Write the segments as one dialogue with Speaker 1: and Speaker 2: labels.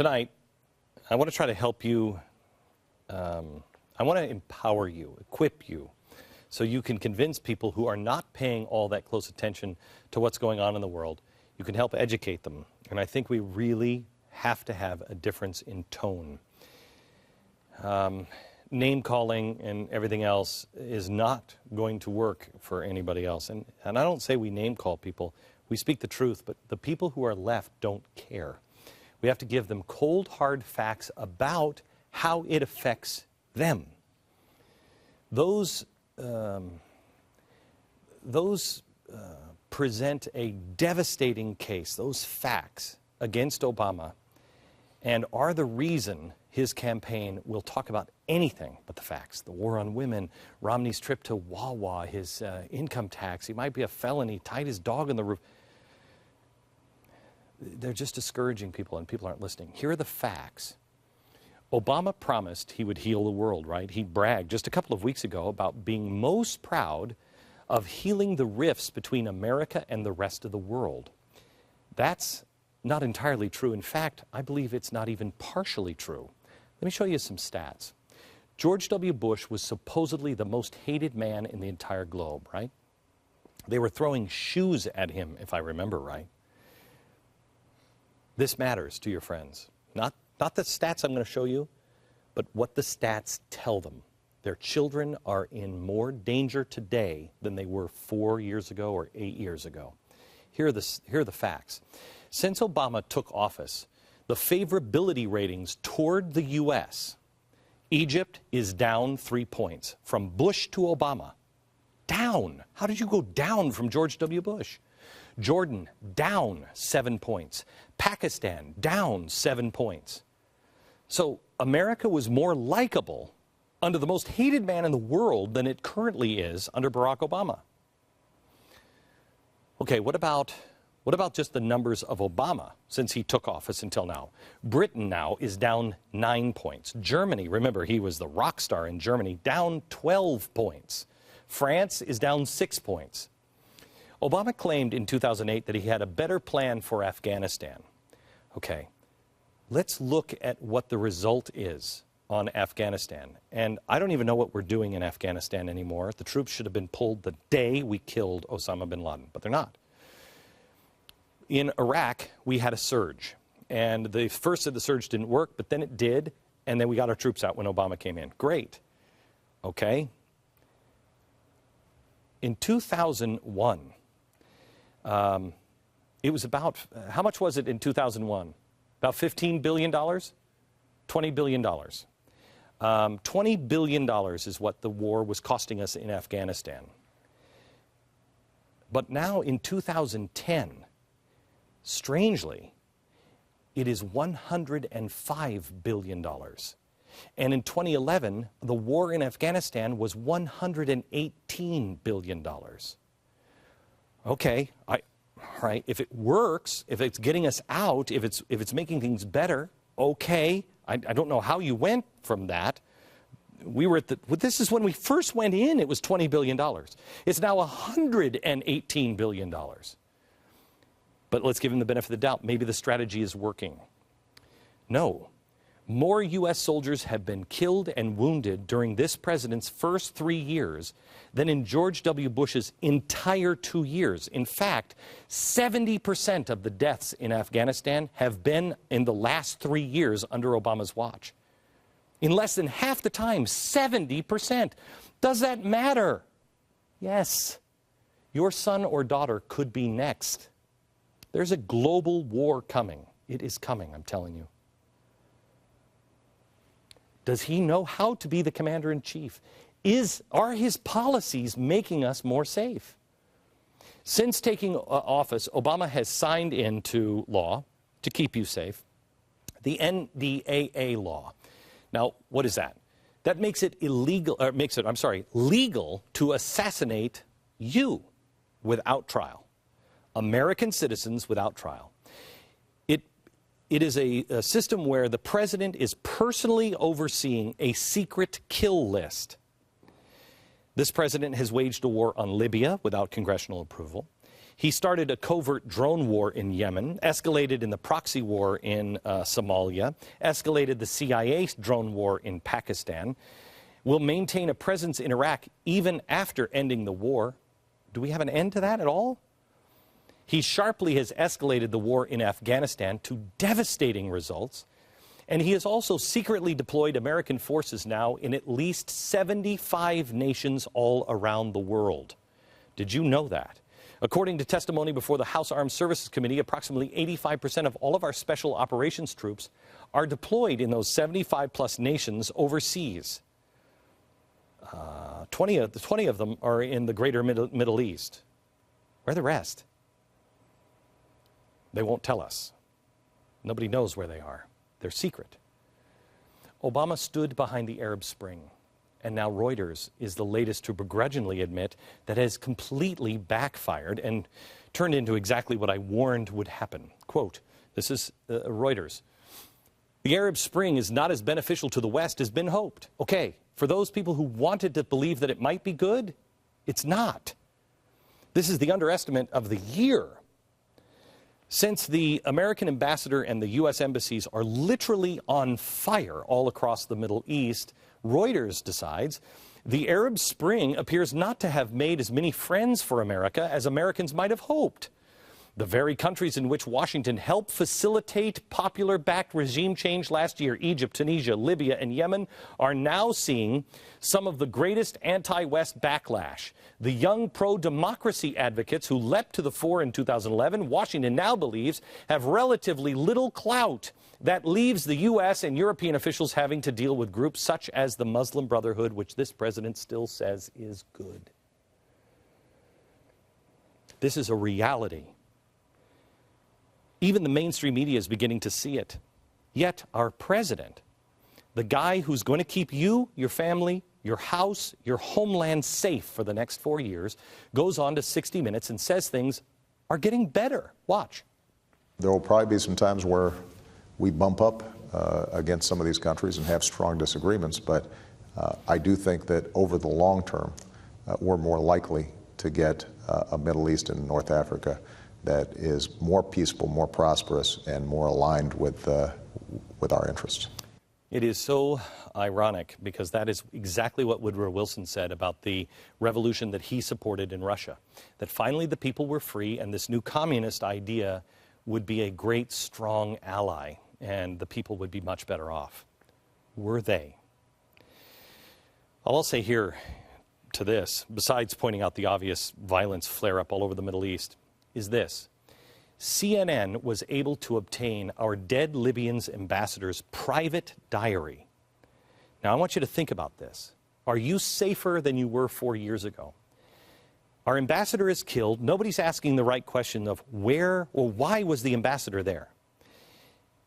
Speaker 1: Tonight, I want to try to help you. I want to empower you, equip you, so you can convince people who are not paying all that close attention to what's going on in the world. You can help educate them. And I think we really have to have a difference in tone. Name calling and everything else is not going to work for anybody else. And I don't say we name call people. We speak the truth, but the people who are left don't care. We have to give them cold, hard facts about how it affects them. Those present a devastating case, those facts against Obama, and are the reason his campaign will talk about anything but the facts. The war on women, Romney's trip to Wawa, his income tax, he might be a felon, he tied his dog on the roof. They're just discouraging people, and people aren't listening. Here are the facts. Obama promised he would heal the world, right? He bragged just a couple of weeks ago about being most proud of healing the rifts between America and the rest of the world. That's not entirely true. In fact, I believe it's not even partially true. Let me show you some stats. George W. Bush was supposedly the most hated man in the entire globe, right? They were throwing shoes at him, if I remember right. This matters to your friends. Not the stats I'm going to show you, but what the stats tell them. Their children are in more danger today than they were 4 years ago or 8 years ago. Here are the facts. Since Obama took office, the favorability ratings toward the U.S., Egypt is down 3 points. From Bush to Obama. Down. How did you go down from George W. Bush? Jordan, down 7 points. Pakistan, down 7 points. So America was more likable under the most hated man in the world than it currently is under Barack Obama. Okay, what about just the numbers of Obama since he took office until now? Britain now is down 9 points. Germany, remember, he was the rock star in Germany, down 12 points. France is down 6 points. Obama claimed in 2008 that he had a better plan for Afghanistan. Okay, let's look at what the result is on Afghanistan. And I don't even know what we're doing in Afghanistan anymore. The troops should have been pulled the day we killed Osama bin Laden, but they're not. In Iraq, we had a surge. And the first of the surge didn't work, but then it did, and then we got our troops out when Obama came in. Great. Okay. In 2001, it was about, how much was it in 2001? About $15 billion? $20 billion. $20 billion is what the war was costing us in Afghanistan. But now in 2010, strangely, it is $105 billion. And in 2011, the war in Afghanistan was $118 billion. Okay, right, if it works, if it's getting us out, if it's making things better, okay. I don't know how you went from that. We were this is when we first went in, it was $20 billion. It's now $118 billion. But let's give him the benefit of the doubt. Maybe the strategy is working. No. More U.S. soldiers have been killed and wounded during this president's first 3 years than in George W. Bush's entire 2 years. In fact, 70% of the deaths in Afghanistan have been in the last 3 years under Obama's watch. In less than half the time, 70%. Does that matter? Yes. Your son or daughter could be next. There's a global war coming. It is coming, I'm telling you. Does he know how to be the commander-in-chief? Are his policies making us more safe? Since taking office, Obama has signed into law, to keep you safe, the NDAA law. Now, what is that? That makes it illegal, or legal to assassinate you without trial. American citizens without trial. It is a system where the president is personally overseeing a secret kill list. This president has waged a war on Libya without congressional approval. He started a covert drone war in Yemen, escalated in the proxy war in Somalia, escalated the CIA drone war in Pakistan, will maintain a presence in Iraq even after ending the war. Do we have an end to that at all? He sharply has escalated the war in Afghanistan to devastating results. And he has also secretly deployed American forces now in at least 75 nations all around the world. Did you know that? According to testimony before the House Armed Services Committee, approximately 85% of all of our special operations troops are deployed in those 75-plus nations overseas. 20 of them are in the greater Middle East. Where are the rest? They won't tell us. Nobody knows where they are. They're secret. Obama stood behind the Arab Spring, and now Reuters is the latest to begrudgingly admit that has completely backfired and turned into exactly what I warned would happen. Quote, this is Reuters. The Arab Spring is not as beneficial to the West as been hoped. Okay, for those people who wanted to believe that it might be good, it's not. This is the underestimate of the year. Since the American ambassador and the U.S. embassies are literally on fire all across the Middle East, Reuters decides the Arab Spring appears not to have made as many friends for America as Americans might have hoped. The very countries in which Washington helped facilitate popular-backed regime change last year, Egypt, Tunisia, Libya, and Yemen, are now seeing some of the greatest anti-West backlash. The young pro-democracy advocates who leapt to the fore in 2011, Washington now believes, have relatively little clout. That leaves the U.S. and European officials having to deal with groups such as the Muslim Brotherhood, which this president still says is good. This is a reality. Even the mainstream media is beginning to see it. Yet our president, the guy who's going to keep you, your family, your house, your homeland safe for the next 4 years, goes on to 60 Minutes and says things are getting better. Watch.
Speaker 2: There will probably be some times where we bump up against some of these countries and have strong disagreements, but I do think that over the long term, we're more likely to get a Middle East and North Africa that is more peaceful, more prosperous, and more aligned with our interests.
Speaker 1: It is so ironic because that is exactly what Woodrow Wilson said about the revolution that he supported in Russia, that finally the people were free and this new communist idea would be a great, strong ally and the people would be much better off. Were they? All I'll say here to this, besides pointing out the obvious violence flare-up all over the Middle East, is this. CNN was able to obtain our dead Libyan's ambassador's private diary. Now, I want you to think about this. Are you safer than you were 4 years ago? Our ambassador is killed. Nobody's asking the right question of where or why was the ambassador there.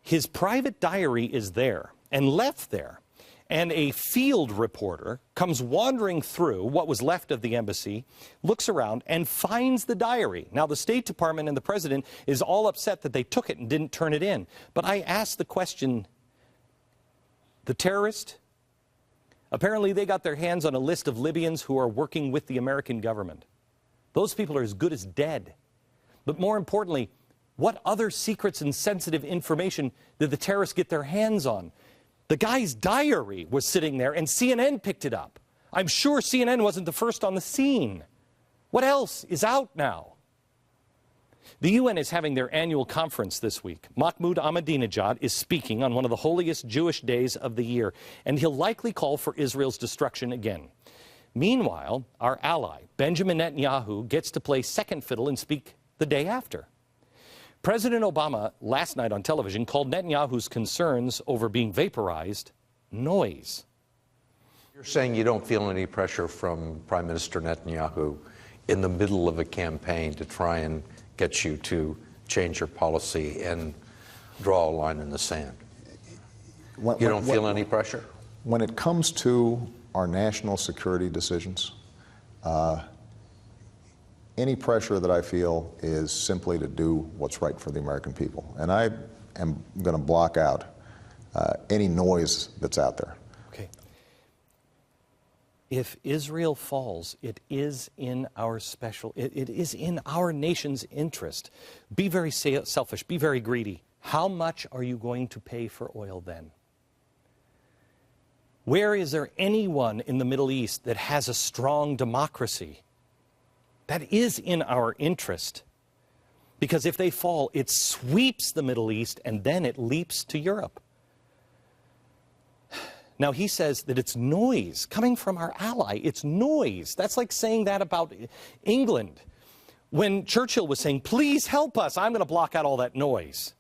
Speaker 1: His private diary is there and left there. And a field reporter comes wandering through what was left of the embassy, looks around, and finds the diary. Now, the State Department and the president is all upset that they took it and didn't turn it in. But I asked the question, the terrorist? Apparently, they got their hands on a list of Libyans who are working with the American government. Those people are as good as dead. But more importantly, what other secrets and sensitive information did the terrorists get their hands on? The guy's diary was sitting there, and CNN picked it up. I'm sure CNN wasn't the first on the scene. What else is out now? The UN is having their annual conference this week. Mahmoud Ahmadinejad is speaking on one of the holiest Jewish days of the year, and he'll likely call for Israel's destruction again. Meanwhile, our ally, Benjamin Netanyahu, gets to play second fiddle and speak the day after. President Obama last night on television called Netanyahu's concerns over being vaporized noise.
Speaker 3: You're saying you don't feel any pressure from Prime Minister Netanyahu in the middle of a campaign to try and get you to change your policy and draw a line in the sand? You don't feel any pressure?
Speaker 2: When it comes to our national security decisions, any pressure that I feel is simply to do what's right for the American people. And I am going to block out any noise that's out there.
Speaker 1: Okay. If Israel falls, it is in our it is in our nation's interest. Be very selfish, be very greedy. How much are you going to pay for oil then? Where is there anyone in the Middle East that has a strong democracy? That is in our interest. Because if they fall, it sweeps the Middle East and then it leaps to Europe. Now, he says that it's noise coming from our ally. It's noise. That's like saying that about England. When Churchill was saying, please help us, I'm going to block out all that noise.